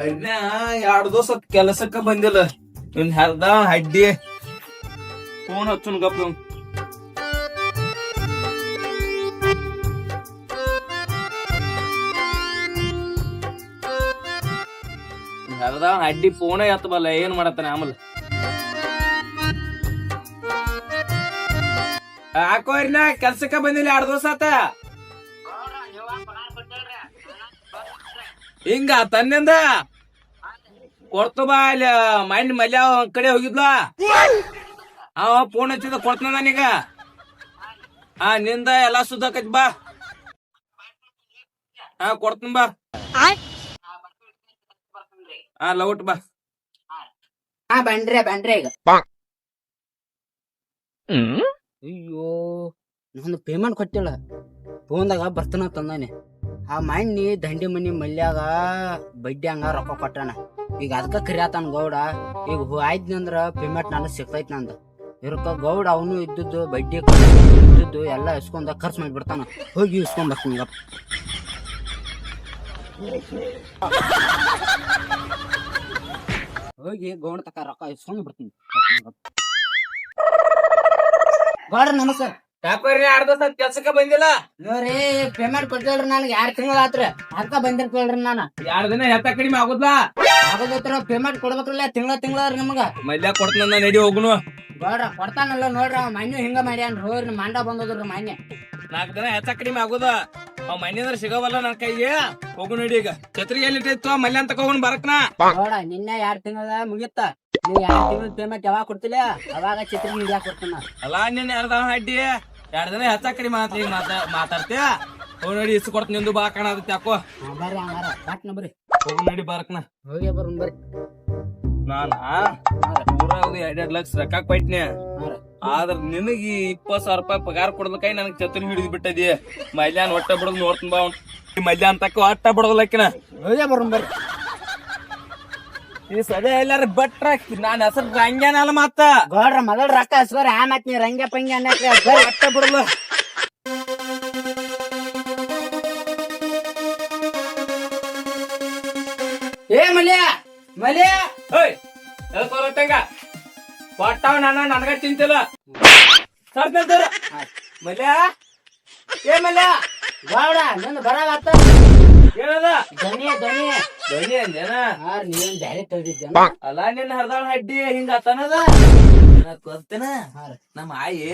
ಅಣ್ಣ 2 ದಿವಸ ಕೆಲಸಕ್ಕ ಬಂದಿಲ್ಲ. ಇನ್ ಹರ್ದ ಹಡ್ಡಿ ಫೋನ್ ಹಚ್ಚುನ್ ಗಪ್ಪ. ಹರ್ದ ಹಡ್ಡಿ ಫೋನೇ ಎತ್ತಬಲ್ಲ, ಏನ್ ಮಾಡತ್ತಾನೆ ಆಮೇಲೆ. ಹಾಕೋರಿನ ಕೆಲ್ಸಕ್ಕ ಬಂದಿಲ್ಲ 2 ದಿವಸ ಆತ. ಹಿಂಗ ತನ್ನಿಂದ ಕೊಡ್ತು ಬಾ. ಅಲ್ಲಿ ಮೈಂಡ್ ಮಲ್ಯ ಕಡೆ ಹೋಗಿದ್ಲ, ಅವ ಫೋನ್ ಹಚ್ಚಿದ ಕೊಡ್ತಾನ ನಾನೀಗ. ನಿಂದ ಎಲ್ಲಾ ಸುದ್ದಾಕೈತಿ ಬಾ. ಕೊಡ್ತೀನಿ ಬಾ. ಲೌಟ್ ಬಾ. ಬಂಡ್ರಿ ಈಗ. ಅಯ್ಯೋ, ನಾನು ಪೇಮೆಂಟ್ ಕೊಟ್ಟಿಲ್ಲ, ಫೋನ್ದಾಗ ಬರ್ತಾನ ತಂದಾನೆ. ಆ ಮಣ್ಣಿ ದಂಡಿ ಮನಿ ಮಲ್ಯಾಗ ಬಡ್ಡಿ ಹಂಗ ರೊಕ್ಕ ಕೊಟ್ಟಾನ. ಈಗ ಅದಕ್ಕ ಕರಿಯಾತಾನ ಗೌಡ. ಈಗ ಆಯ್ತು ಅಂದ್ರ ಪೇಮೆಂಟ್ ನನಗ್ ಸಿಗ್ತೈತಿ ನಂದು. ಇರ್ಕ ಗೌಡ ಅವನು ಇದ್ದದ್ದು ಬಡ್ಡಿ ಇದ್ದದ್ದು ಎಲ್ಲ ಇಸ್ಕೊಂಡ ಖರ್ಚು ಮಾಡಿಬಿಡ್ತಾನ. ಹೋಗಿ ಇಸ್ಕೊಂಡ್ ಬರ್ತೀನಿ. ಹೋಗಿ ಗೌಡ ತಕ ರೊಕ್ಕ ಇಸ್ಕೊಂಡ್ ಬಿಡ್ತೀನಿ. ಗೌಡ್ರ ನಮಸ್ಕಾರ. ಯಾಕೋರಿ 2 ದಿವಸ ಕೆಲ್ಸಕ್ಕ ಬಂದಿಲ್ಲ? ನೋಡ್ರಿ, ಪೇಮೆಂಟ್ ಕೊಟ್ಟಿಲ್ರಿ ನನಗೆ 2 ತಿಂಗಳ ಆತ್ರಿ. ಅದಕ್ಕ ಬಂದಿರ್ತೇಳ್ರಿ ನಾನು. 2 ದಿನ ಹೆಚ್ಚ ಕಡಿಮೆ ಆಗುದ್ಲಾ? ಆಗೋದತ್ರ ಪೇಮೆಂಟ್ ಕೊಡ್ಬೇಕ್ರಲ್ಲ, ತಿಂಗಳ ನಮಗ. ಮಲ್ಯ ಕೊಡ್ತಾನ, ನಡಿ ಹೋಗುನು. ಗೌಡ್ರ ಕೊಡ್ತಾನಲ್ಲ ನೋಡ್ರಿ, ಅವ್ ಮಣ್ಣು ಹಿಂಗ ಮಾಡ್ಯಾನ್ರಿ. ಹೋಗ್ರಿ ಮಂಡ ಬಂದದ್ರಿ ಮಾನ್ಯ. 4 ದಿನ ಹೆಚ್ಚ ಕಡಿಮೆ ಆಗುದ. ಅವ್ ಮಣ್ಣಿಂದ್ರ ಸಿಗವಲ್ಲ ನನ್ ಕೈಗೆ. ಹೋಗು ನಡಿ ಈಗ. ಛತ್ರಿ ಎಲ್ಲಿಟ್ಟಿತ್ತು ಮಲ್ಯ ಅಂತ ಹೋಗುನ್ ಬರಕ್ನ. ಗೌಡ ನಿನ್ನೆ 2 ತಿಂಗಳ ಮುಗಿತ್ತ. ನೀವ್ 2 ತಿಂಗಳ ಪೇಮೆಂಟ್ ಯಾವಾಗ ಕೊಡ್ತಿಲ್ಲ ಅವಾಗ ಛತ್ರಿ ಹಿಡಿಯಾಕ ಕೊಡ್ತಾನ. ಅಲ್ಲಾ ನಿನ್ನ 2 ಅಡ್ಡಿ 2 ದಿನ ಹೆಚ್ಚ ಕಡಿಮೆ ಮಾತಾಡ್ತೀಯ. ಹೋಗಿ ನೋಡಿ, ಇಸ್ ಕೊಡ್ತೀನಿ ನಿಂದು ಬಾ ಕಾಣತ್ತೆ. ಯಾಕೋ ಬರ್ರಿ ಹಂಗಾರ ಕಾಟ್ನ ಬರ್ರಿ. ಹೋಗು ನಡಿ ಬರಕ್ನ. ಹೋಗಿ ಬರೋಣ ಬರ್ರಿ. ನಾನ ಊರಾಗ 2 ಲಕ್ಷ ರೊಕ್ಕ ಕೊಟ್ನೆ. ಆದ್ರ ನಿನಗ 20,000 ರೂಪಾಯಿ ಪಗಾರ ಕೊಡ್ಬೇಕಾಗಿ ನನಗ್ ಛತ್ರಿ ಹಿಡಿದ್ ಬಿಟ್ಟದಿ. ಮಲ್ಯಾನ್ ಒಟ್ಟ ಬಿಡದ್ ನೋಡ್ತೀನಿ ಬಾ. ಮಲ್ಯ ಅಂತಕ್ಕ ಒಟ್ಟ ಬಿಡೋದಲ್ಲಕ್ಕಿನ. ಹೋಗಿ ಬರೋಣ ಬರ್ರಿ. ಈ ಸದೇ ಎಲ್ಲಾರ ಬಟ್ರ ನಾನ್ ಹೆಸರು ರಂಗ್ಯಾನಲ್ಲ ಮತ್ತ. ಗೌಡ್ರ ಮೊದಲ ರೊಕ್ಕ ಹಸ್ಕೋರಿ, ಆ ಮತ್ ನೀ ರಂಗ್ಯ ಪಂಗ್ಯ ಅನ್ನಕ್ರಿ ಒಟ್ಟ ಬಿಡಲ್ಲ. ಏ ಮಲ್ಯ ಮಲ್ಯ ಹೇಳ್ಕೊಳತ್ತಂಗ ಕೊಟ್ಟವ್ ನನಗ ಚಿಂತಿಲ್ಲ. ಸರ್ದಂತಾರ ಮಲ್ಯ. ಏ ಮಲ್ಯ, ಗೌಡ ನಿನ್ನ ಬರಾಗತ್ತ. ಏನದ ಧ್ವನಿ ಧ್ವನಿ ಧ್ವನಿ ಅಂದೇನ? ನೀನ್ ಬ್ಯಾರೆ ತೆಗ್ದಿದ್ದ. ಅಲ್ಲಾ ನಿನ್ನ ಹರ್ದಾಳ ಹಡ್ಡಿ ಹಿಂಗ ಆತನದ ಕೊಡ್ತೇನ. ನಮ್ಮ ಆಯಿ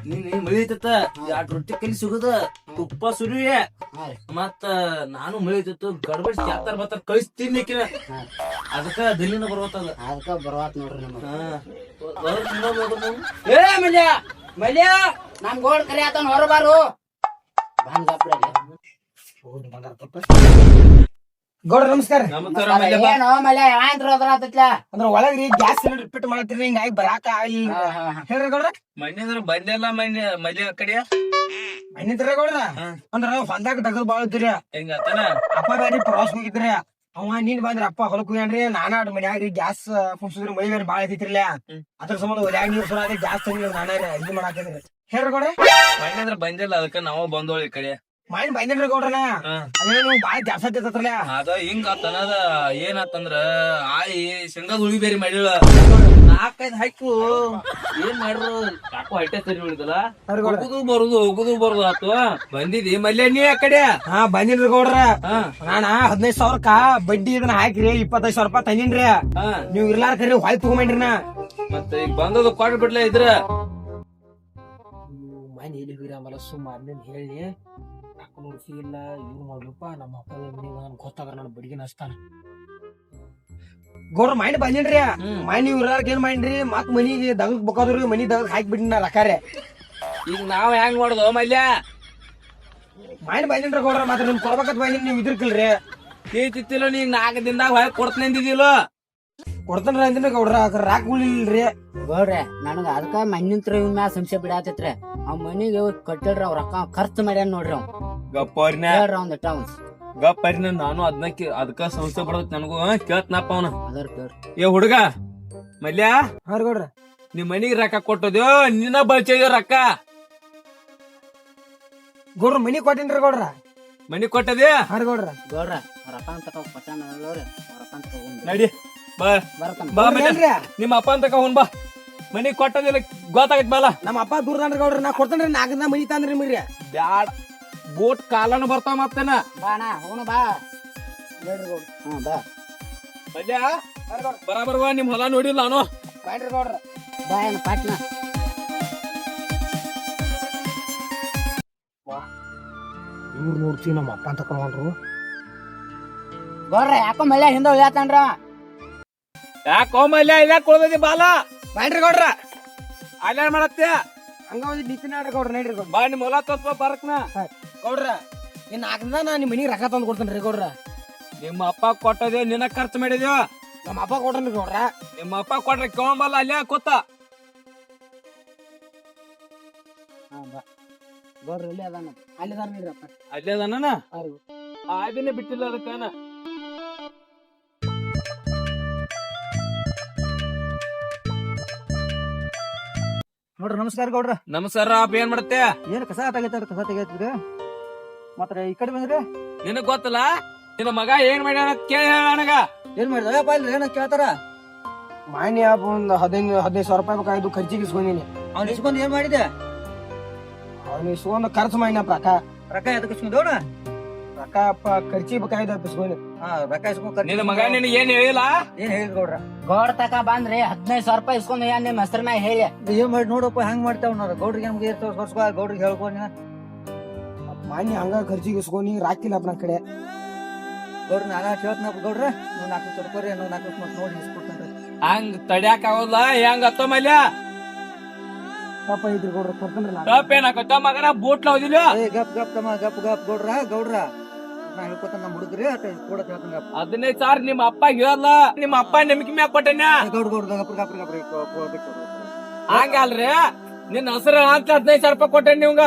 ನೀನ್ ಮಳಿತತ್ತ 2 ರೊಟ್ಟಿ ಕಲಿ ಸಿಗುದ, ತುಪ್ಪ ಸುರಿ. ಮತ್ತ ನಾನು ಮಳಿತಿತ್ತು ಗಡ್ಬಡಿ ಚಾತಾರ ಬತ್ತಾರ ಕಳಿಸ್ತೀನಿ. ಅದಕ್ಕ ದಲ್ಲಿನ ಬರ್ಬತ್ತದ. ಅದಕ್ಕ ಬರವಾತ್ ನೋಡ್ರಿ ನಮಗ. ಏ ಮಲ್ಯ ಮಲ್ಯ, ನಮ್ ಗೋಡ್ ಕರಿ ಆತನ ಹೊರಬಾರು. ಗೌಡ್ರ ನಮಸ್ಕಾರ. ಏನೋ ಮಲ್ಯ ಯಾಂತ್ರ ಹೋದ್ರಾತೈತ್ಲ. ಅಂದ್ರ ಒಳಗ್ರಿ ಗ್ಯಾಸ್ ಸಿಲಿಂಡರ್ ರಿಪೀಟ್ ಮಾಡತ್ತೀರಿ, ಹಿಂಗಾಗಿ ಬರಾಕ ಹೇಳ್ರಿ ಗೌಡ್ರ. ಮಣ್ಣಿಂದ್ರ ಬಂದಿಲ್ಲ ಮಲ್ಯ ಕಡೆ ಮಣ್ಣಿದ್ರ ಗೌಡ್ರ. ಅಂದ್ರ ಹೊಲ್ದಾಗ ಡಗದ್ ಬಾಳ ಇದ್ರಿ. ಹಿಂಗ ಆತನ. ಅಪ್ಪ ಬ್ಯಾರಿ ಪ್ರವಾಸ ಹೋಗಿದ್ರಿ. ಅವ ನೀನ್ ಬಂದ್ರಿ, ಅಪ್ಪ ಹೊಲಕ್ ಹೋಗ್ಯಾನ್ರಿ. ನಾನ ಮನ್ಯಾಗ್ರಿ ಗ್ಯಾಸ್ ಕುಂಸಿದ್ರಿ, ಮಳಿ ಬೇರೆ ಬಾಳ ಐತಿರ್ಲ. ಅದ್ರ ಸಂಬಂಧ ಒಲ್ಯಾಗ ನೀರ್ ಸುರ ಗ್ಯಾಸ್ ತಂದ್ರಿ. ನಾನ ಇದು ಮಾಡಾಕಿದ್ರಿ. ಹೇಳ್ರಿ ಗೌಡ್ರ. ಮಣ್ಣಿಂದ್ರ ಬಂದಿಲ್ಲ, ಅದಕ್ಕ ನಾವು ಬಂದೋಳಿ ಈ ಕಡೆ. ಮೈಂಡ್ ಬಂದಿನ್ರಿ ಗೌಡ್ರನ. ಅದೇನು ಬಾಳ ಜಾಸ್ತಿ ಹತ್ತತ್ರಲ್ಲ. ಅದ ಹಿಂಗ ಆತನದ. ಏನಾತಂದ್ರ ಆಯಿ ಶೇಂಗಾದ ಹುಳಿ ಬೇರೆ ಮಾಡಿಳ. 4-5 ಹಾಕು ಏನ್ ಮಾಡ್ರು ಯಾಕೋ ಹೈಟೆ ಸರಿ ಉಳಿದಲ್ಲ. ಹೋಗುದು ಬರುದು ಆತು. ಬಂದಿದಿ ಮಲ್ಯ ನೀ ಆ ಕಡೆ? ಬಂದಿನ್ರಿ ಗೌಡ್ರ. ನಾನ 15,000ಕ್ಕ ಬಡ್ಡಿ ಇದನ್ನ ಹಾಕಿರಿ 25,000 ರೂಪಾಯಿ ತಂದಿನ್ರಿ. ನೀವ್ ಇರ್ಲಾರ ಕರಿ ಹೊಯ್ ತಗೊಂಡ್ರಿ. ನಾ ಮತ್ತೆ ಈಗ ಬಂದದ ಕೊಟ್ ಬಿಡ್ಲ ಇದ್ರ ಮನೇಲಿ ಆಮೇಲೆ ಸುಮ್ಮ ಹೇಳಿ ನೋಡ್ಸಿಲ್ಲ. ಇವ್ರು ಮಾಡ್ಲಪ್ಪ ನಮ್ಮ ಅಪ್ಪ ಗೊತ್ತಾಗ ನಾನು ಬಡಿಗೆ ನಸ್ತಾನ. ಗೌಡ್ರ ಮೈಂಡ್ ಬಂದಿನ್ರಿ. ಮೈಂಡ್ ಇವ್ರಾರ್ಗ ಏನ್ ಮಾಡ್ರಿ, ಮತ್ ಮನಿಗೆ ದಗಕ್ ಬೇಕಾದ್ರಿ ಮನಿ ದಗಕ್ ಹಾಕಿ ಬಿಟ್ಟಿನ ರೊಕ್ಕಾರೆ. ಈಗ ನಾವ್ ಹೆಂಗ್ ಮಾಡುದು ಮಲ್ಯ? ಮೈಂಡ್ ಬಂದಿನ್ರಿ ಗೌಡ್ರ. ಮಾತ್ರ ನಿಮ್ ಕೊಡ್ಬೇಕತ್ ಬಂದಿನ್, ನೀವ್ ಇದ್ರಕಿಲ್ರಿ. ತಿತ್ತಿಲ್ಲ ನೀ 4 ದಿನದಾಗ ಹೊಯ್ ಕೊಡ್ತೀನಿ ಅಂದಿದಿಲ್ಲ. ಕೊಡ್ತಾನ್ರಿ ಅಂದಿನ್ರಿ ಗೌಡ್ರ. ರಾಕ್ ಉಳಿಲ್ರಿ ಗೌಡ್ರೆ. ನನಗ ಅದಕ್ಕ ಮಣ್ಣಿಂತ್ರ ಇವ್ ಮ್ಯಾಲ ಸಂಶಯ ಬಿಡಾತೈತ್ರಿ. ಅವ್ ಮನಿಗೆ ಕೊಟ್ಟಿಲ್ರಿ, ಅವ್ರ ರೊಕ್ಕ ಖರ್ಚು ಮಾಡ್ಯಾನ ನೋಡ್ರಿ. ಅವ್ ಗಪ್ಪರ್ನ ಹೇಳ್ರಿ ಅವ್ನ ಟೌನ್ಸ್ ಗಪ್ಪರಿನ. ನಾನು ಅದಕ್ಕ ಸಂಸ್ಥೆ ಬಡತ್ ನನಗೂ ಕೇಳ್ತನಪ್ಪ ಅವನ. ಅದರ್ ಕೇಳ್ರಿ. ಏ ಹುಡುಗ ಮಲ್ಯ, ಹಾರ್ ಗೌಡ್ರ. ನಿಮ್ ಮನಿಗ್ ರೊಕ್ಕ ಕೊಟ್ಟದ್ಯೋ ನಿನ್ನ ಬಳಸಿದ್ಯೋ ರೊಕ್ಕ? ಗೌಡ್ರ ಮನಿ ಕೊಟ್ಟಿನ್ರಿ ಗೌಡ್ರ. ಮನಿ ಕೊಟ್ಟದ್ಯಾ? ಹಾರ್ ಗೌಡ್ರ. ಗೌಡ್ರ ರೊಕ್ಕ ಅಂತ ಕೊಟ್ಟಾನ ರೊಕ್ಕ ಅಂತ ನಡಿ ಬಾ ಬರತಾನ ಬಾ ಮನೆ ಏನ್ರಿ ನಿಮ್ಮ ಅಪ್ಪ ಅಂತ ಹೋನ್ ಬಾ ಮನಿ ಕೊಟ್ಟದಿಲ್ಲ ಗೊತ್ತಾಗತ್ ಬಾಲ ನಮ್ಮ ಅಪ್ಪ ದೂರದಾನ್ರಿ ಗೌಡ್ರ ನಾ ಕೊಡ್ತೇನ್ರಿ 4 ದಿನ ಮನಿ ತಂದ್ರಿ ಮಿರ್ರಿ ಬ್ಯಾಡ ಬೋಟ್ ಕಾಲನ ಬರ್ತಾವ ಮತ್ತೇನ ಬಾಣ ಹೋಗೋಣ ಬಾ ಹೇಳ್ರಿ ಗೌಡ್ರ ಬಾ ಮಲ್ಯ ಬರಾಬರ್ ಬಾ ನಿಮ್ ಹೊಲ ನೋಡಿಲ್ಲ ನಾನು ಬ್ಯಾಡ್ರಿ ಗೌಡ್ರ ಬಾ ಏನ ಪಾಟ್ನ ಇವ್ರು ನೋಡ್ತೀವಿ ನಮ್ಮ ಅಪ್ಪ ಅಂತ ತಕೊಂಡ್ರು ಗೌಡ್ರ ಯಾಕೋ ಮಲ್ಯ ಹಿಂದ ಉಳಿಯಾತನ್ರ ಯಾಕೋ ಮಲ್ಯ ಇಲ್ಲ ಕೊಡ್ದಿ ಬಾಲ ಬ್ಯಾಡ್ರಿ ಗೌಡ್ರ ಅಲ್ಲೇನ್ ಮಾಡತ್ತೆ ಹಂಗ ಒಂದ್ ನಿಂತಿನ ಆಡ್ರಿ ಗೌಡ್ರ ನಡ್ರಿ ಗೌಡ್ರ ಬಾ ನಿಮ್ ಹೊಲ ತೋರ್ಸ್ಬಾ ಬರಕ್ನ ಗೌಡ್ರ ಇನ್ 4 ದಿನ ನಾ ನಿಮ್ ಮನಿಗೆ ರೊಕ್ಕ ತಂದು ಕೊಡ್ತೇನ್ರಿ ಗೌಡ್ರ ನಿಮ್ಮ ಅಪ್ಪ ಕೊಟ್ಟದೆ ನಿನ್ನ ಖರ್ಚು ಮಾಡಿದ್ಯೋ ನಮ್ಮ ಅಪ್ಪ ಕೊಡ್ತೇನ್ರಿ ಗೌಡ್ರ ನಿಮ್ಮ ಅಪ್ಪ ಕೊಟ್ರೆ ಕೇಳಂಬಲ್ಲ ಅಲ್ಲೇ ಕೂತ ಗೌಡ್ರ ಇಲ್ಲಿ ಅದಾನ ಅಲ್ಲಿ ಅದಾರ ನೋಡ್ರಿ ಅಪ್ಪ ಅಲ್ಲೇ ಅದಾನ ಆದಿನೇ ಬಿಟ್ಟಿಲ್ಲ ಅದಕ್ಕನ ನೋಡ್ರಿ ನಮಸ್ಕಾರ ಗೌಡ್ರ ನಮಸ್ಕಾರ ಅಪ್ಪ ಏನ್ ಮಾಡತ್ತೆ ಏನ್ ಕಸ ತೆಗಿತಾರ ಕಸ ತೆಗಿತ್ರಿ ಮತ್ರ ಈ ಕಡೆ ಬಂದ್ರಿ ನಿನಗ್ ಗೊತ್ತಲ್ಲ ನಿನ್ನ ಮಗ ಏನ್ ಮಾಡ್ಯಾನ ಕೇಳಿ ನನಗ ಏನ್ ಮಾಡಿದಪ್ಪ ಇಲ್ರಿ ಏನ ಕೇಳ್ತಾರ ಮಾನ್ಯ ಒಂದ್ 15 ಸಾವಿರ ರೂಪಾಯಿ ಬೇಕಾಯ್ತು ಖರ್ಚಿಗೆ ಇಸ್ಕೊಂಡೀನಿ ಅವ್ನ ಇಸ್ಕೊಂಡ್ ಏನ್ ಮಾಡಿದೆ ಅವ್ನ ಇಸ್ಕೊಂಡ್ ಖರ್ಚು ಮಾಡಿನಪ್ಪ ರೊಕ್ಕ ಎದಕ್ಕೆ ಇಸ್ಕೊಂಡವನ ರೊಕ್ಕ ಖರ್ಚಿಗೆ ಬೇಕಾಯ್ತು ಇಸ್ಕೊಂಡಿ ರೊಕ್ಕ ಇಸ್ಕೊಂಡ್ ನಿನ್ನ ಮಗ ನಿನಗೆ ಏನ್ ಹೇಳಿಲ್ಲ ಏನ್ ಹೇಳಿ ಗೌಡ್ರ ಗೌಡ್ರ ತಕ ಬಂದ್ರಿ 15,000 ರೂಪಾಯಿ ಇಸ್ಕೊಂಡ್ ನಿಮ್ಮ ಹೆಸರ ಮ್ಯಾಗ ಹೇಳಿ ಏನ್ ಮಾಡಿ ನೋಡಪ್ಪ ಹೆಂಗ್ ಮಾಡ್ತಾವ ಗೌಡ್ರಿಗೆ ನಮ್ಗೆ ತೋರ್ಸ್ಕೊ ಗೌಡ್ರಿಗೆ ಹೇಳ್ಕೊಂಡಿ ಮಾನ್ಯ ಹಂಗ ಖರ್ಚಿಗೆ ಇಸ್ಕೊಂಡಿ ರಾಕಿಲ್ಲಪ್ಪ ನನ್ನ ಕಡೆ ಗೌಡ್ರ ನಾನು ಹೇಳ್ತನಪ್ಪ ಗೌಡ್ರ ನೀವು 4 ತರ್ಕೋರಿ 4 ಮತ್ತೆ ನೋಡಿ ಇಸ್ಕೊಡ್ತೇನ್ರಿ ಹಂಗ ತಡ್ಯಾಕ ಆಗೋಲ್ಲ ಹೆಂಗ ಅತ್ತ ಮಲ್ಯ ಪಾಪ ಇದ್ರಿ ಗೌಡ್ರ ಕೊಡ್ತೇನ್ರಿ ನಾನು ತಪ್ಪ ಏನಾಕತ್ತ ಮಗನ ಬೂಟ್ಲ ಓದಿಲ್ಲ ಗಪ್ ಗಪ್ ತಮ್ಮ ಗಪ್ ಗಪ್ ಗೌಡ್ರ ನಾ ಹೇಳ್ಕೊತ ನಮ್ಮ ಹುಡುಗ್ರಿ ಕೂಡ ಹೇಳ್ತೀನಿ ಗಪ್ 15,000 ನಿಮ್ಮ ಅಪ್ಪ ಹೇಳಲ್ಲ ನಿಮ್ಮ ಅಪ್ಪ ನಿಮ್ಗೆ ಮ್ಯಾಗ ಕೊಟ್ಟನ ಗೌಡ್ರ ಗಪ್ರ ಹಂಗಲ್ರಿ ನಿನ್ನ ಹೆಸರು ಅಂತ 15,000 ರೂಪಾಯಿ ಕೊಟ್ಟೇನಿ ನಿಮ್ಗ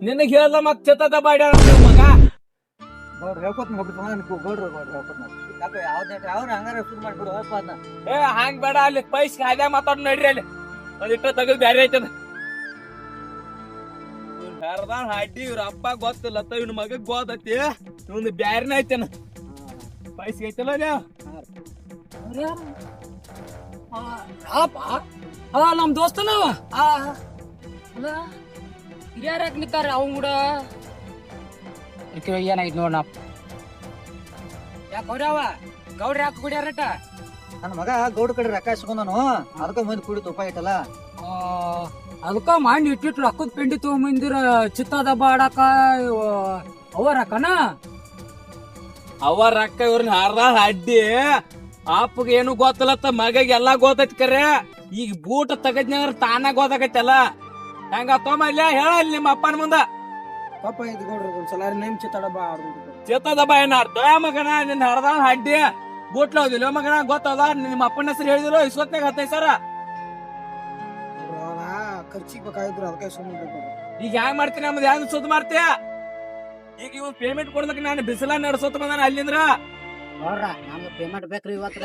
ನಿನಗ್ ಹೇಳಲ್ಲ ಮತ್ ಚಿತ್ತದ ಬಾಡ್ಯಾರ ಮಗ ಗೌಡ್ರ ಹೇಳ್ಕೊತ ಗೌಡ್ರ ಹೇಳ್ಕೊತ ಯಾವ್ದು ಹಂಗಾರ ಶುರು ಮಾಡ್ಬಿಡು ಅದನ್ನ ಏ ಹಂಗ್ ಬೇಡ ಅಲ್ಲಿ ಪೈಸ್ ಕಾಯ್ದೆ ಮಾತಾಡ್ ನೋಡ್ರಿ ಅಲ್ಲಿ ಒಂದಿಟ್ಟ ತೆಗೆದು ಬ್ಯಾರೆ ಐತದ ಹರ್ದಾನ್ ಹಾಡಿ ಇವ್ರ ಅಪ್ಪ ಗೊತ್ತಿಲ್ಲ ಇವ್ನ ಮಗ ಗೊತ್ತೈತಿ ಇವ್ನ ಬ್ಯಾರಿನ ಐತೇನ ಪೈಸ್ ಐತಲ್ಲ ನಮ್ ದೋಸ್ತನವ ಯಾರ್ಯಾಕ ನಿಂತಾರ ಅವ್ ಕೂಡ ಏನಾಯ್ತು ನೋಡ ಯಾಕೆ ಹೊರ್ಯಾವ ಗೌಡ್ರ ಯಾಕೆ ಕುಡಿಯಾರಟ ನನ್ನ ಮಗ ಗೌಡ್ರ ಕಡೆ ರೊಕ್ಕ ಇಸ್ಕೊಂಡನು ಅದಕ್ಕ ಮಂದಿ ಕುಡಿ ತುಪ್ಪ ಇಟ್ಟಲ್ಲ ಅದಕ್ಕ ಮಾಡಿ ಇಟ್ಟಿಟ್ಟು ರೊಕ್ಕದ ಪೆಂಡಿ ತಗೊಂಬಂದಿರ ಚಿತ್ತದ ಬಾಡಕ ಅವ ರೊಕ್ಕನ ಅವ ರೊಕ್ಕ ಇವ್ರನ್ನ ಹರ್ದಾನ್ ಅಡ್ಡಿ ಅಪ್ಪಗ ಏನು ಗೊತ್ತಿಲ್ಲತ್ತ ಮಗಗೆ ಎಲ್ಲಾ ಗೊತ್ತೈತಿ ಕರೆ ಈಗ ಬೂಟ ತಗದ್ನಂದ್ರ ತಾನ ಗೊತ್ತಾಗೈತಲ್ಲ ಹೆಂಗ ತೊಂಬಲ್ಲ ಹೇಳ ನಿಮ್ಮ ಅಪ್ಪನ ಮುಂದ ಪಾಪ ಇದು ಗೌಡ್ರ ಒಂದ್ಸಲ ನೇಮ್ ಚಿತ್ತಾಡ ಬಾ ಚೇತದ ಬಾ ಏನ ಅರ್ಥ ಮಗನ ನಿನ್ನ ಹರ್ದಾನ್ ಅಡ್ಡಿ ಬೂಟ್ಲ ಹೋದಿಲ್ಲ ಮಗನ ಗೊತ್ತದ ನಿಮ್ಮ ಅಪ್ಪನ ಹೆಸರು ಹೇಳಿದ್ರು ಇಸ್ಕೊತ್ನಾಗ 15,000 ಖರ್ಚಿಗೆ ಬೇಕಾಗಿದ್ರು ಅದಕ್ಕೆ ಇಸ್ಕೊಂಡ್ಬಿಟ್ಟು ಈಗ ಹೆಂಗ್ ಮಾಡ್ತೀನಿ ನಮ್ದು ಹೆಂಗ್ ಸುದ್ದ ಮಾಡ್ತೀಯ ಈಗ ಇವ್ ಪೇಮೆಂಟ್ ಕೊಡ್ಲಕ್ಕ ನಾನು ಬಿಸಿಲ ನಡ್ಸೋತ್ ಬಂದಾನ ಅಲ್ಲಿಂದ್ರ ನೋಡ್ರ ನಮ್ಗೆ ಪೇಮೆಂಟ್ ಬೇಕ್ರಿ ಇವತ್ತ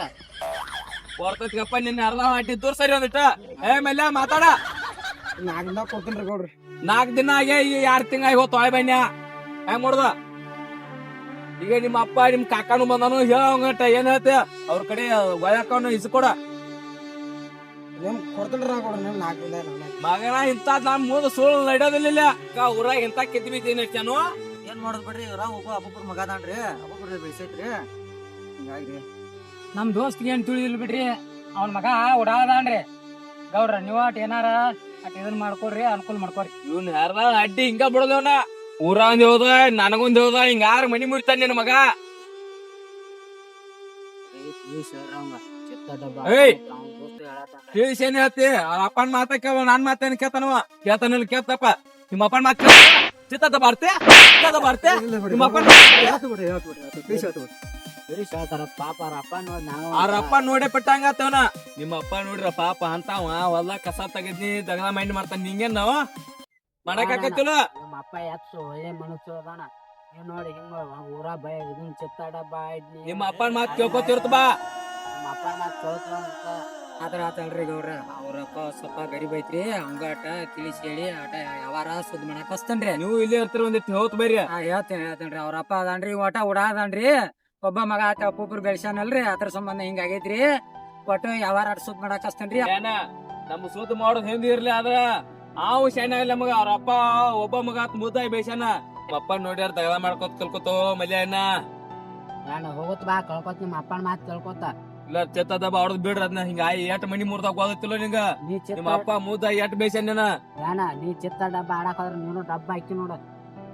ಬರ್ತೈತಿಗಪ್ಪ ನಿನ್ನ ಅರ್ಧ ಹಾಟಿದ್ದು ಸರಿ ಒಂದಿಟ್ಟ ಏ ಮೇಲೆ ಮಾತಾಡ 4 ದಿನ ಕೊಡ್ತೇನ್ರಿ ಗೌಡ್ರಿ 4 ದಿನ ಆಗಿ 2 ತಿಂಗಳ ಹೋತ್ ತೊಳೆ ಬನ್ಯ ಹೆಂಗ್ ಮಾಡುದ ಈಗ ನಿಮ್ಮ ಅಪ್ಪ ನಿಮ್ ಕಾಕಾನು ಬಂದಾನು ಹೇಳಂಗಟ ಏನ್ ಹೇಳ್ತೆ ಅವ್ರ ಕಡೆ ಒಳಕವನು ಇಸ್ಕೊಡ ಕೊಡ್ತೇನ್ರಿ ನಾ ಗೌಡ್ರ 4 ದಿನ ಮಗನ ಇಂತ ನಮ್ ಮುಂದ ಸುಳ್ಳು ನಡೆಯೋದಿಲ್ಲ ಊರಾಗ ಇಂತ ಕೆತ್ತಿ ಬಿದ್ದೀನಿ ನಾನು ಏನ್ ಮಾಡೋದ್ ಬಿಡ್ರಿ ಇವ್ರ ಒಬ್ಬೊಬ್ರು ಮಗ ಅದಾನ್ರಿ ಒಬ್ಬೊಬ್ರು ಬೆಳೆಸೈತ್ರಿ ಹಿಂಗಾಗಿ ನಮ್ ದೋಸ್ತಿಗೆ ಏನ್ ತಿಳಿದಿಲ್ಲ ಬಿಡ್ರಿ ಅವ್ನ ಮಗ ಓಡಾಡಾನ್ರಿ ಗೌಡ್ರ ನೀವ್ ಅಟ್ ಏನಾರ ಅಟ್ ಇದನ್ ಮಾಡ್ಕೊಡ್ರಿ ಅನುಕೂಲ ಮಾಡ್ಕೊರಿ ಇವ್ನ ಯಾರ ಅಡ್ಡಿ ಹಿಂಗ ಬಿಡದವನ ಊರಾಂದ್ ಹೋದ ನನಗೊಂದ್ ಹೋದ ಹಿಂಗ 6 ಮನಿ ಮುಡಿತಾನ ನಿನ್ನ ಮಗ ಏಯ್ ತಿಳಿಸೇನ್ ಹೇಳ್ತಿ ಅಪ್ಪನ ಮಾತ ಕೇಳ ನಾನ್ ಮಾತೇನ್ ಕೇಳ್ತಾನವ ಕೇಳ್ತಾನಿಲ್ಲ ಕೇಳ್ತಪ್ಪ ನಿಮ್ಮ ಅಪ್ಪನ ಮಾತ ಚಿತ್ತದ ಬಾರ್ತೆ ಚಿತ್ತದ ಬಾರ್ತೆ ನಿಮ್ಮ ಅಪ್ಪನ ಪಾಪ ಅಪ್ಪ ನೋಡಿ ಅವ್ರ ಅಪ್ಪ ನೋಡೇ ಪಟ್ಟಂಗತ್ತವನ ನಿಮ್ಮ ಅಪ್ಪ ನೋಡ್ರ ಪಾಪ ಅಂತಾವ ಹೊಲ ಕಸ ತೆಗದ್ನಿ ದಗದ ಮೈಂಡ್ ಮಾಡ್ತಾನ ನಿಂಗೇನ್ ನಾವ ಮಾಡಕ್ ಆಕತ್ತಿಲ್ಲ ನಮ್ಮ ಅಪ್ಪ ಎತ್ತು ಒಳ್ಳೆ ಮನುಷ್ಯ ಅದಾನ ಏನ್ ನೋಡಿ ಹಿಂಗ ಊರ ಬಯ ಇದನ್ ಚಿತ್ತಾಡ ಬಾ ನಿಮ್ಮ ಅಪ್ಪನ ಮಾತ್ ಕೇಳ್ಕೊತಿರ್ತ ಬಾ ನಮ್ಮ ಅಪ್ಪ ಮಾತ್ ಕೇಳ್ತ ಆತರ ಆತಲ್ರಿ ಗೌಡ್ರ ಅವ್ರಪ್ಪ ಸ್ವಲ್ಪ ಗರೀಬ್ ಐತ್ರಿ ಹಂಗ ಆಟ ತಿಳಿಸಿ ಹೇಳಿ ಆಟ ಯಾವಾರ ಸುದ್ದಿ ಮಾಡಕ್ ಹಸ್ತೇನ್ರಿ ನೀವು ಇಲ್ಲೇ ಇರ್ತೀರ ಒಂದಿಟ್ಟು ಹೋತ್ ಬರ್ರಿ ಹೇಳ್ತೇನ್ರಿ ಅವ್ರಪ್ಪ ಅದಾನ್ರಿ ಒಟ ಉಡಾದನ್ರಿ ಒಬ್ಬ ಮಗ ಆತ ಒಬ್ಬೊಬ್ರು ಬೆಳ್ಸ್ಯಾನಲ್ರಿ ಅದ್ರ ಸಂಬಂಧ ಹಿಂಗಾಗೈತ್ರಿ ಒಟ್ಟು ಯಾವಾರ ಸುದ್ ಮಾಡಾಕ್ ಹಚ್ತೇನ್ರಿ ಏನ ನಮ್ಮ ಸೂತ್ ಮಾಡೋದ್ ಹಿಂದಿ ಇರ್ಲಿ ಆದ್ರ ಅವ್ ಶಾಣ ಇಲ್ಲ ಮಗ ಅವ್ರ ಅಪ್ಪ ಒಬ್ಬ ಮಗ ಮುದ್ದಾಯಿ ಬೇಷನ ಅಪ್ಪ ನೋಡ್ಯಾರ ತಗದ ಮಾಡ್ಕೋತ ಕಲ್ಕೋತೋ ಮಲ್ಯಾನ ನಾನು ಹೋಗುತ್ತ ಬಾ ಕಳ್ಕೊತ ನಿಮ್ಮ ಅಪ್ಪನ ಮಾತು ಕೇಳ್ಕೊತ. ಇಲ್ಲ ಚೆತ್ತದ ಅವ್ರದ್ ಬಿಡ್ರ ಅದನ್ನ ಹಿಂಗ ಎಟ್ ಮನಿ ಮುರ್ದಾಗ ಹೋಗತ್ತಿಲ್ಲ ನಿಂಗ ನೀ ನಿಮ್ಮ ಚಿತ್ತ ಅಪ್ಪ ಮುದ್ದ ಎಟ್ ಬೇಷನ ಯಾನ ನೀ ಚಿತ್ತ ಡಬ್ಬ ಆಡಕ್ ಹೋದ್ರ ನೀನು ಡಬ್ಬ ಹಾಕಿ ನೋಡು.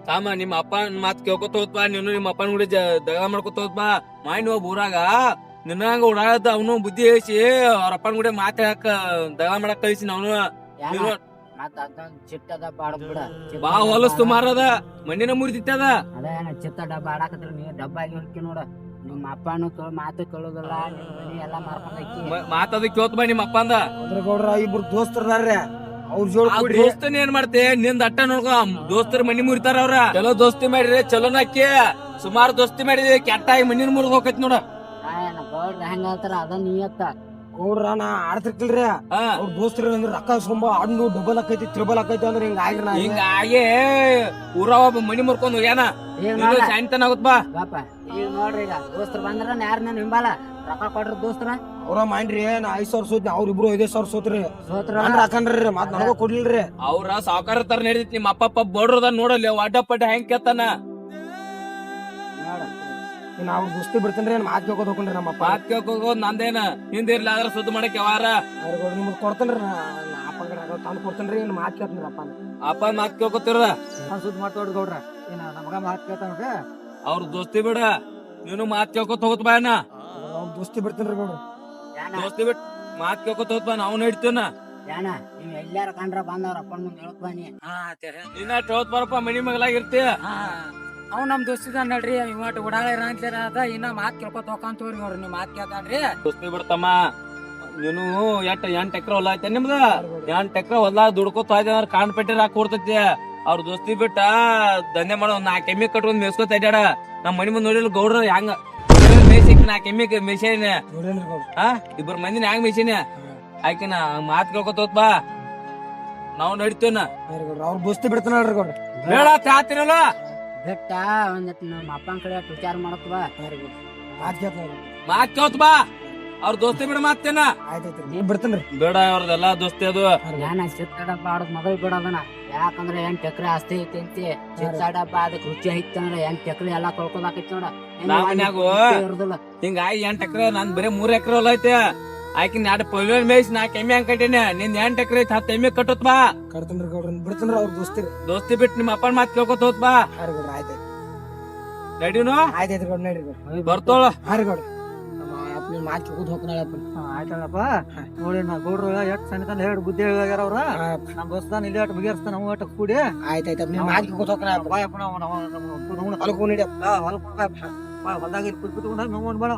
ಸಾಮ ನಿಮ್ಮ ಅಪ್ಪನ ಮಾತ್ ಕೇಳ್ಕೊತ ಹೋದ್ಬಾ ನೀನು ನಿಮ್ಮ ಅಪ್ಪನ ಗುಡಿ ದಗ ಮಾಡ್ಕೊತ ಹೋದ್ಬಾ ಮಾಯಿನ ಒಬ್ಬ ಊರಾಗ ನಿನ್ನಂಗ ಓಡಾಡದ ಅವನು ಬುದ್ಧಿ ಹೇಳಿಸಿ ಅವ್ರ ಅಪ್ಪನ ಗುಡಿ ಮಾತ್ ಹೇಳಕ್ ದಗ ಮಾಡಕ್ ಕಳಿಸಿ ಅವನು ಯಾನ ಮತ್ತ ಅದೊಂದ್ ಚಿತ್ತ ಡಬ್ಬ ಆಡಕ್ ಬಿಡ. ಬಾ ಹೊಲಸ್ತು ಮಾರದ ಮಣ್ಣಿನ ಮುರಿದಿತ್ತದ ಅದೇ ಚಿತ್ತ ಡಬ್ಬ ಆಡಾಕತ್ರ ನೀ ಡಬ್ಬ ಆಗಿ ಹೊಕ್ಕಿ ನೋಡ. ನಿಮ್ಮ ಅಪ್ಪನು ಮಾತು ಕೇಳೋದಿಲ್ಲ ನಿಮ್ ಮನಿ ಎಲ್ಲಾ ಮಾರ್ಕೊಂಡೈತಿ. ಮಾತದ ಕೇಳ್ತ ಬಾ ನಿಮ್ಮ ಅಪ್ಪಂದ ಅದ್ರ ಗೌಡ್ರ ಇಬ್ರು ದೋಸ್ತರ್ದಾರ್ರಿ ಅವ್ರ ಜೋಡ್ ಆ ಕೂಡಿ ದೋಸ್ತನ್ ಏನ್ ಮಾಡ್ತೆ ನಿಂದ ಅಟ್ಟ ನೋಡ್ಕೊ ದೋಸ್ತರ ಮನಿ ಮುರಿತಾರ ಅವ್ರ ಚಲೋ ದೋಸ್ತಿ ಮಾಡಿರಿ ಚಲೋ ನಾಕಿ ಸುಮಾರು ದೋಸ್ತಿ ಮಾಡಿರಿ ಕೆಟ್ಟಾಗಿ ಮಣ್ಣಿನ ಮುರಿದ್ ಹೋಗತ್ ನೋಡ ಏನ ಗೌಡ್ರ ಹೆಂಗ ಹೇಳ್ತಾರ ಅದ ನೀಯತ್ತ. ಗೌಡ್ರ ನಾ ಆಡ್ತಿರ್ಕಿಲ್ರಿ ಹಾ ಅವ್ರ ದೋಸ್ತರು ಅಂದ್ರೆ ರೊಕ್ಕ ಇಸ್ಕೊಂಬ ಹಣ್ಣು ಡಬಲ್ ಆಕೈತಿ ತ್ರಿಬಲ್ ಆಕೈತಿ ಅಂದ್ರೆ ಹಿಂಗ ಆಗ್ರಿ ನಾ ಹಿಂಗಾಗಿ ಊರ ಒಬ್ಬ ಮನಿ ಮುರ್ಕೊಂಡ್ ಹೋಗ್ಯಾನ ಈಗ ನೋಡ ಸಾಯಂತನ ಆಗುತ್ತ ಬಾ ಬಾಪ ಈಗ ನೋಡ್ರಿ ಈಗ ದೋಸ್ತರು ಬಂದ್ರ ಯಾರ ನನ್ ಹಿಂಬಾಲ ರೊಕ್ಕ ಕೊಡ್ರಿ ದೋಸ್ತರ ಅವ್ರ ಮಾಡ್ರಿ ನಾ 5,000 ಸೋತ್ನಿ ಅವ್ರ ಇಬ್ರು 5,000 ಸೋತ್ರಿ ಸೋತ್ರ ನಾನ್ ಹಾಕನ್ರಿ ಮತ್ ನನಗ ಕೊಡ್ಲಿಲ್ರಿ ಅವ್ರ ಸಾವುಕಾರ ತರ ನಡೀತಿ ನಿಮ್ಮ ಅಪ್ಪ ಬಡ್ರದ ನೋಡಲ್ಲ ಅಡ್ಡ ಪಡ್ಡ ಹೆಂಗ್ ಕೇತಾನ ನೋಡ ಇನ್ನ ಅವ್ರ ದೋಸ್ತಿ ಬಿಡ್ತೇನ್ರಿ ಮಾತ್ ಕೇಳ್ಕೊತ ಹೋಗ್ರಿ ನಮ್ಮಪ್ಪ ಮಾತ್ ಕೇಳ್ಕೋದ್ ನಂದೇನ ಹಿಂದಿರ್ಲಿ ಆದ್ರ ಸುದ್ದಿ ಮಾಡಕ್ ಯಾವಾರ ಅವ್ರಿಗೆ ನಿಮ್ಗೆ ಕೊಡ್ತೇನ್ರಿ ನಾ ಅಪ್ಪ ತಂದು ಕೊಡ್ತೇನ್ರಿ ಇನ್ನು ಮಾತ್ ಕೇಳ್ತೀನಿ ಅಪ್ಪ ಅಪ್ಪ ಮಾತ್ ಕೇಳ್ಕೊತಿರ ನಾನ್ ಸುದ್ ಮಾಡ್ತೋಡ್ರಿ ಗೌಡ್ರ ಏನ ನಮಗ ಮಾತ್ ಕೇಳ್ತಾನ ಅವ್ರ ದೋಸ್ತಿ ಬಿಡ ನೀನು ಮಾತ್ ಕೇಳ್ಕೊತ ಹೋಗತ್ ಬಾ ಅಣ್ಣ ಅವ್ರ ದೋಸ್ತಿ ಬಿಡ್ತೇನ್ರಿ ಗೌಡ್ರ ಯಾನ ದೋಸ್ತಿ ಬಿಟ್ ಮಾತ್ ಕೇಳ್ಕೊತ ಹೋಗತ್ ಬಾ ನಾವು ನಡಿತೀನ ಯಾನ ನೀವ್ ಎಲ್ಲಾರ ಕಂಡ್ರ ಬಂದವ್ರ ಅಪ್ಪನ ಮುಂದೆ ಹೇಳಕ್ ಬನ್ನಿ. ಇನ್ನ ಹೋತ್ ಬರಪ್ಪ ಮನಿ ಮಗಳಾಗಿರ್ತಿ ಅವ್ ನಮ್ ದೋಸ್ತಿದ ನಡ್ರಿ ಇವಟ್ ಓಡಾಳ ಅದ ಇನ್ನ ಮಾತ್ ಕೇಳ್ಕೊತ ಹೋಗಂತವ್ರಿ ನೋಡ್ರಿ ನೀವ್ ಮಾತ್ ಕೇಳ್ತಾನ್ರಿ ದೋಸ್ತಿ ಬಿಡ್ತಮ್ಮ ನೀನು ಎಂಟ್ ಎಕ್ರೆ ಹೊಲ ಐತೆ ನಿಮ್ದ 8 ಎಕ್ರೆ ಹೊಲ ದುಡ್ಕೋತ ಹೋಯ್ತ ಕಾಣ್ ಪೆಟ್ಟಿ ರಾಕ್ ಕೊಡ್ತೈತಿ ಅವ್ರ ದೋಸ್ತಿ ಬಿಟ್ಟ ದಂಧೆ ಮಾಡೋ 4 ಎಮ್ಮಿ ಕಟ್ಕೊಂಡ್ ಮೇಸ್ಕೊತ ಅಡ್ಯಾಡ ನಮ್ ಮನಿ ಮುಂದ್ ನೋಡಿಲ್ಲ ಗೌಡ್ರ ಹೆಂಗ ಮೇಸಿಕ್ 4 ಎಮ್ಮಿ ಮೇಸೇನ ನೋಡೇನ್ರಿ ಗೌಡ್ರ ಹಾ ಇಬ್ಬರ ಮಂದಿನ ಹೆಂಗ್ ಮೇಸಿನ ಆಯ್ಕಿನ ಮಾತ್ ಕೇಳ್ಕೊತ ಹೋತ್ ಬಾ ನಾವ್ ನಡಿತೇನ ಅವ್ರ ದೋಸ್ತಿ ಬಿಡ್ತಾನಲ್ರಿ ಗೌಡ್ರ ಬೇಡ ಚಾತಿರಲ್ಲ ಬೆಟ್ಟ ಒಂದಿಟ್ ನಮ್ಮ ಅಪ್ಪನ ಕಡೆ ವಿಚಾರ ಮಾಡಕ್ ಬಾ. ಮಾತ್ ಕೇಳ್ತಾನ ಮಾತ್ ಕೇಳ್ತ ಬಾ ಅವ್ರ ದೋಸ್ತಿ ಬಿಡ ಮಾತೇನ ಆಯ್ತಾಯ್ತ್ರಿ ನೀವ್ ಬಿಡ್ತೇನ್ರಿ ಬೇಡ ಅವ್ರದೆಲ್ಲಾ ದೋಸ್ತಿ ಅದು ಯಾನ ಚಿತ್ತ ಡಬ್ಬ ಆಡೋದ್ ಮೊದಲ್ ಬಿಡೋದನ ಯಾಕಂದ್ರ 8 ಎಕರೆ ಆಸ್ತಿ ಐತಿ ಅಂತಿ ಚಿತ್ತ ಡಬ್ಬ ಅದಕ್ ರುಚಿ ಐತಂದ್ರ 8 ಎಕರೆ ಎಲ್ಲಾ ಕಳ್ಕೊದಾಕೈತಿ ನೋಡ. ನಾವ್ ಮನ್ಯಾಗು ಇರುದಿಲ್ಲ ಹಿಂಗಾಗಿ 8 ಎಕರೆ ನಾನ್ ಬರೀ 3 ಎಕರೆ ಹೊಲ ಐತೆ ಆಕಿನ 2 ಪಲ್ವನ್ ಮೇಯ್ಸ್ 4 ಎಮ್ಮೆ ಹಂಗ್ ಕಟ್ಟೇನೆ ನಿನ್ 8 ಎಕರೆ 10 ಎಮ್ಮೆ ಕಟ್ಟೋತ್ ಬಾ ಕಡ್ತೇನ್ರಿ ಗೌಡ್ರ ಬಿಡ್ತೇನ್ರಿ ಅವ್ರ ದೋಸ್ತಿ ದೋಸ್ತಿ ಬಿಟ್ಟು ನಿಮ್ಮ ಅಪ್ಪನ ಮಾತ್ ಕೇಳ್ಕೊತ ಹೋತ್ ಬಾ ಹಾರಿ ಗೌಡ್ರ ಆಯ್ತಾಯ್ತು ನಡೀನು ಆಯ್ತಾಯ್ತ್ರಿ ಗೌಡ್ರ ನಡ್ರಿ ಗೌಡ್ರ ಬರ್ತೋಳ ಹಾರಿ ಗೌಡ್ರ ನೀವ್ ಮಾತ್ ಕೇಳ್ಕೊತ ಹೋಗ್ತಾನಪ್ಪ ಆಯ್ತಲ್ಲಪ್ಪ ನೋಡಿ ನಾ ಗೌಡ್ರು ಎಷ್ಟ್ ಸಣ್ಣ ಹೇಳಿ ಬುದ್ಧಿ ಹೇಳ್ಯಾರ ಅವ್ರ ನಮ್ ದೋಸ್ತಾನ ಇಲ್ಲಿ ಅಟ್ ಬಗೆಹರಿಸ್ತಾನ ನಾವು ಅಟ್ ಕೂಡಿ ಆಯ್ತಾಯ್ತು ನೀವ್ ಮಾತ್ ಕೇಳ್ಕೊತ ಹೋಗ್ತಾನ ಬಾಯಪ್ಪ ನಾವು ಹೊಲಕ್ ಹೋಗಿ ನಡಿ ಹೊಲ್ದಾಗ ಇಲ್ಲಿ ಕುತ್ಕೊಂಡ ನೋಡ್ ಬೇಡ